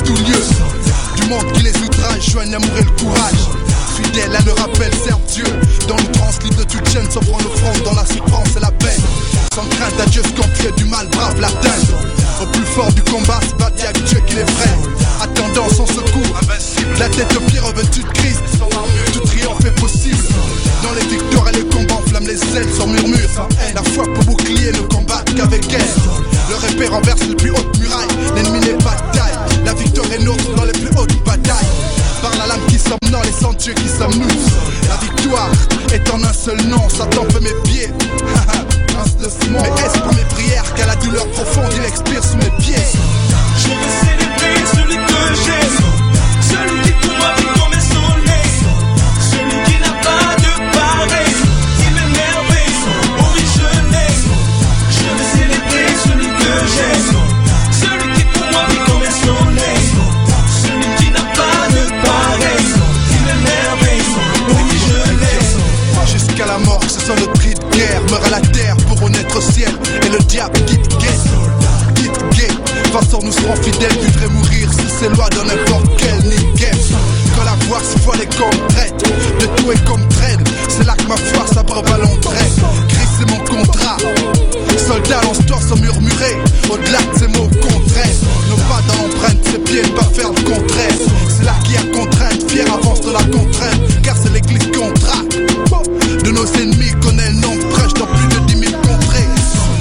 tout lieu. Du monde qui les outrage, joignent l'amour et le courage. Fidèle à leur appel, serve Dieu. Dans le trance, libre de toute chaîne, s'offrant l'offrande dans la souffrance et la peine. Sans crainte à Dieu, ce qu'on fait du mal, brave l'atteinte. Au plus fort du combat, se battre avec Dieu qui les vrai. Attendant son secours, la tête au pied revêtue de Christ. Tout triomphe est possible. Dans les victoires et les combats, enflamme les ailes sans murmure. La foi pour bouclier ne combattre qu'avec elle. Leur épée renverse les plus hautes murailles. L'ennemi n'est pas de taille. La victoire est nôtre dans les plus hautes batailles. Par la lame qui sommes dans les sangs Dieu qui sommes nous. La victoire est en un seul nom. Satan fait mes pieds. Mais est-ce pour mes prières qu'à la douleur profonde il expire sous mes pieds? Je veux célébrer celui que j'aime, celui qui pour moi vit comme un soleil, celui qui n'a pas de pareil, qui m'émerveille, oui je l'aime. Je veux célébrer celui que j'aime, celui qui pour moi vit comme un soleil, celui qui n'a pas de pareil, qui m'émerveille, oui je l'aime. Jusqu'à la mort, ce sont le cri de guerre. Meurt à la terre pour renaître au ciel. Et le diable quitte gay. De toute façon nous serons fidèles, vivre et mourir sous ces lois de n'importe quel nickel. Quand la voix se voile et qu'on traite de tout et comme traîne, c'est là que ma foi s'abreuve à l'entraîne. Christ c'est mon contrat. Soldat lance-toi sans murmurer. Au-delà de ces mots contraires, nos pas dans l'empreinte, ses pieds ne pas faire le contraire. C'est là qu'il y a contrainte, fier avance de la contrainte. Car c'est l'église contrat. De nos ennemis connaît le nombre prêche dans plus de 10 000 contrées.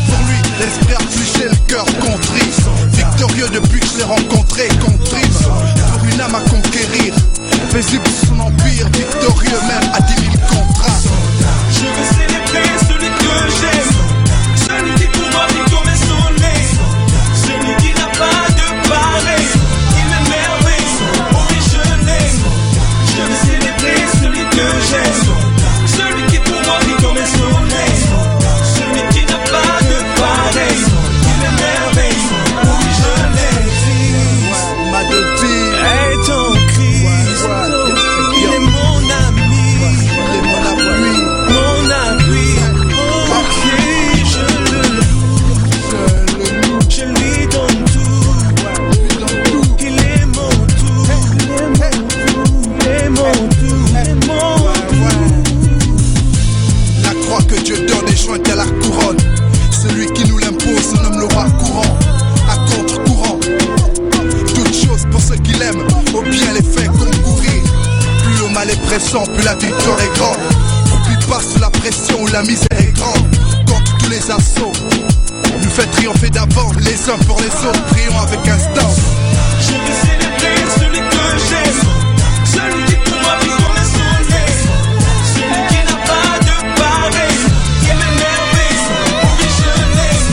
Pour lui, l'esprit affligé, le cœur contrit. Victorieux depuis que je l'ai rencontré, contrime. Pour une âme à conquérir, paisible sous son empire, victorieux même à 10 000 contrats. Je veux célébrer celui que j'aime, celui qui pour moi vit comme un soleil, celui qui n'a pas de pareil, qui m'émerveille, oui je l'aime. Je veux célébrer celui que j'aime, celui qui pour moi vit comme un soleil, celui qui n'a pas de pareil, qui m'émerveille, oui je l'aime. Ma devise, Hey ton Christ, il est mon ami, il est mon appui. mon appui, ok je le loue, je lui donne tout, il est mon tout, il est mon tout, il est mon tout. La croix que Dieu donne est jointe à la couronne. Celui qui nous l'impose se nomme le roi courant. À contre-courant, toute chose pour ceux qui l'aiment, au bien les faits concourir. Plus le mal est pressant, plus la victoire est grande. Oublie pas sous la pression où la misère est grande. Contre tous les assauts, nous fait triompher d'avant les uns pour les autres, prions avec instance. Je veux célébrer celui que j'aime, celui qui pour moi vit comme un soleil, celui qui n'a pas de pareil, qui m'émerveille, oui je l'aime.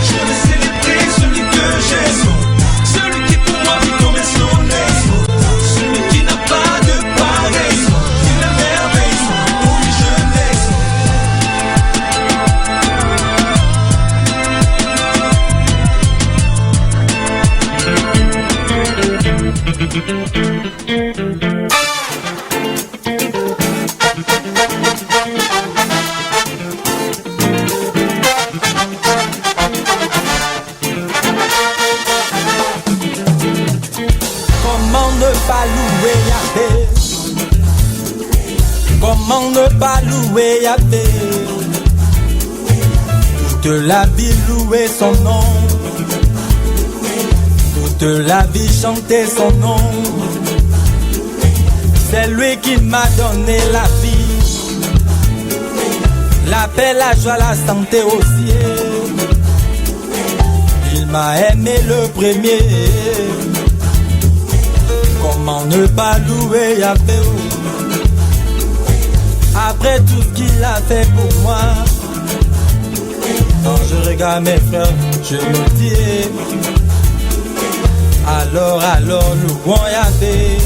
Je veux célébrer celui que j'aime, celui qui pour moi vit comme un soleil, celui qui n'a pas de pareil, qui m'émerveille, oui je l'aime. Comment ne pas louer Yahvé? Comment ne pas louer Yahvé? Toute la vie louer son nom, toute la vie chanter son nom. C'est lui qui m'a donné la vie, la paix, la joie, la santé aussi. Il m'a aimé le premier. Comment ne pas louer Yahvé? Après tout ce qu'il a fait pour moi, quand je regarde mes frères, je me dis alors louons Yahvé.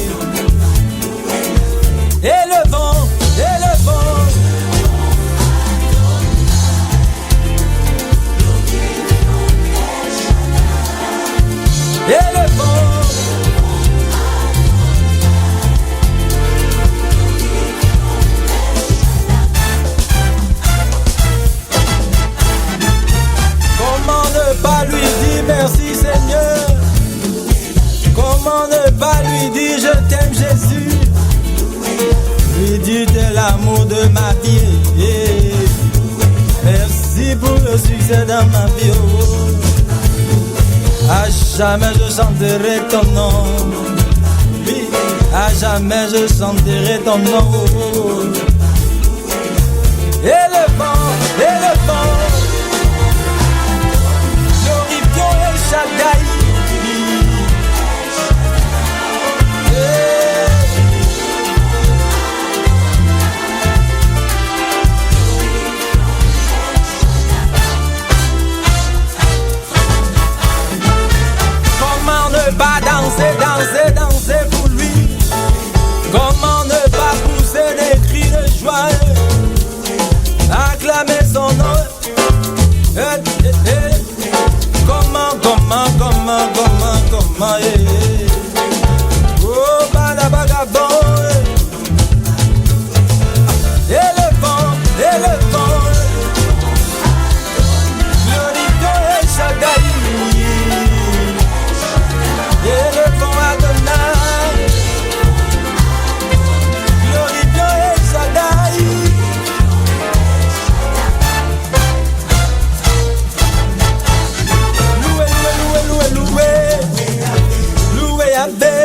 Élevons, élevons. Élevons. Comment ne pas lui dire merci Seigneur? Comment je t'aime Jésus. Oui, tu es l'amour de ma vie. Merci pour le succès dans ma vie. À jamais je chanterai ton nom. Oui, à jamais je chanterai ton nom. Et le vent, glorifions El Shaddai. Comment ne pas danser pour lui? Comment ne pas pousser des cris de joie? Acclamer son nom. Comment Oh, Banabagabon. Éléphant glorifions El Shaddai. Éléphant Adonai, glorifions El Shaddai. Loué Yahvé.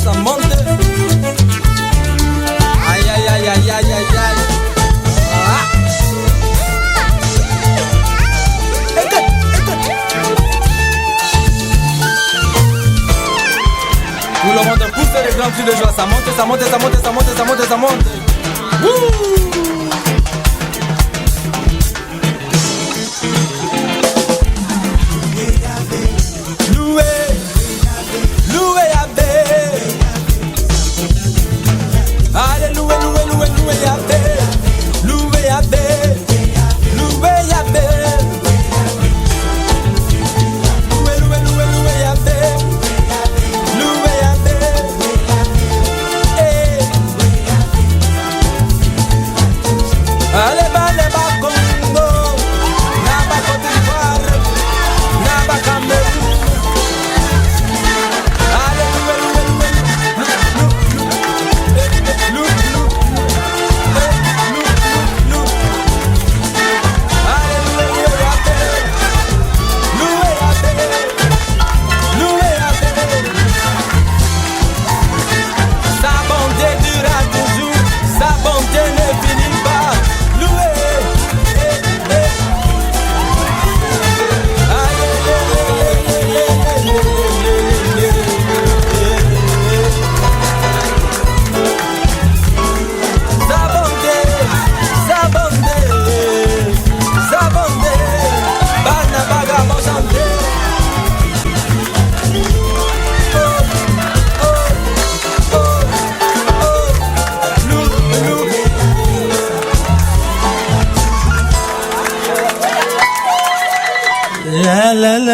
Ça monte. Aïe, aïe, aïe, aïe, aïe, aïe, aïe. Ah. Écoute. Tout le monde pousse les grands cris de joie. Ça monte. Wouh.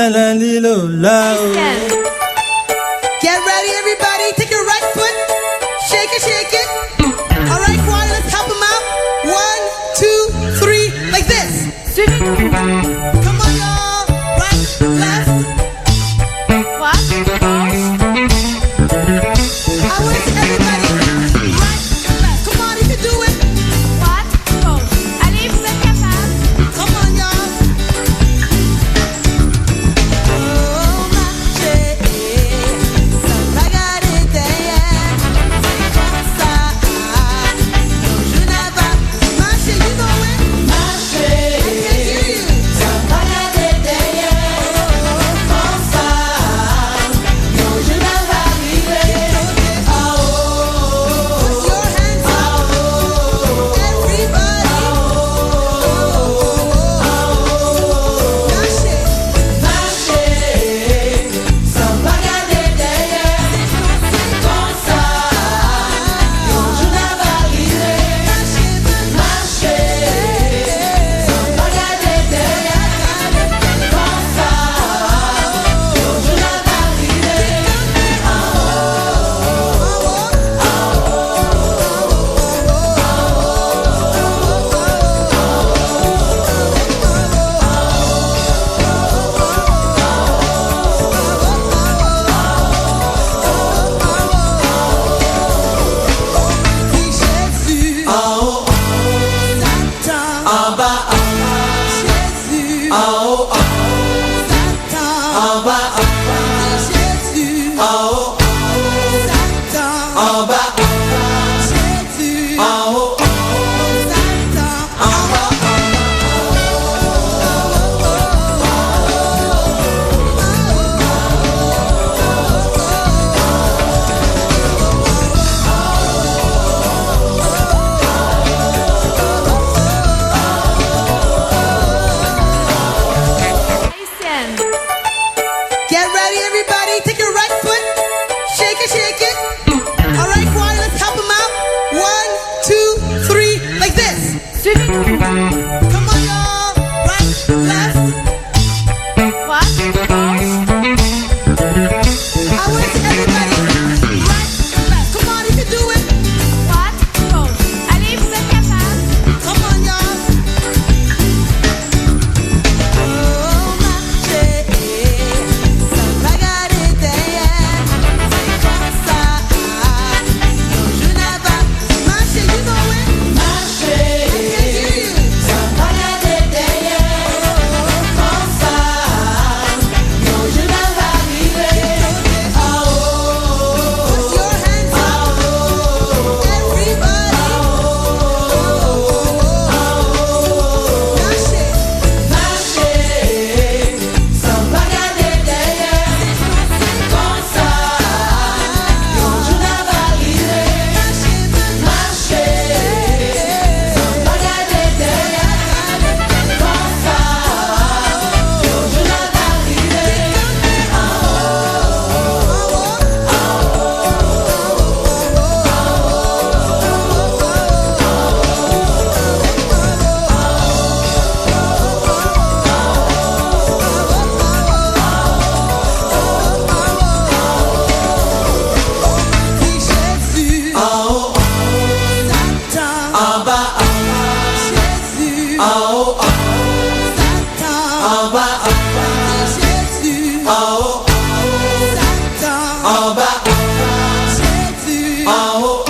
la lilo la. Get ready, everybody. Take your right foot, shake it, shake it. All right, choir, let's help them out. 1, 2, 3, like this. Come on, y'all. Right, left. What? I want to see everybody. Right, left. Come en haut, Satan, en bas, Jésus, en haut,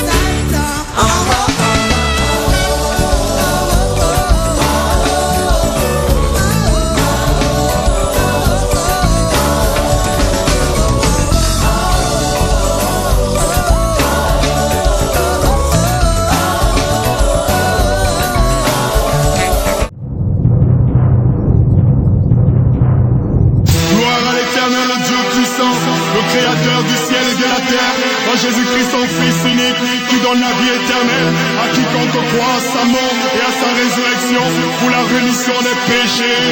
Satan, en bas. Gloire à l'Éternel, le Dieu puissant, le Créateur du ciel et de la terre, en Jésus-Christ son Fils unique, qui donne la vie éternelle à quiconque croit à sa mort et à sa résurrection pour la rémission des péchés.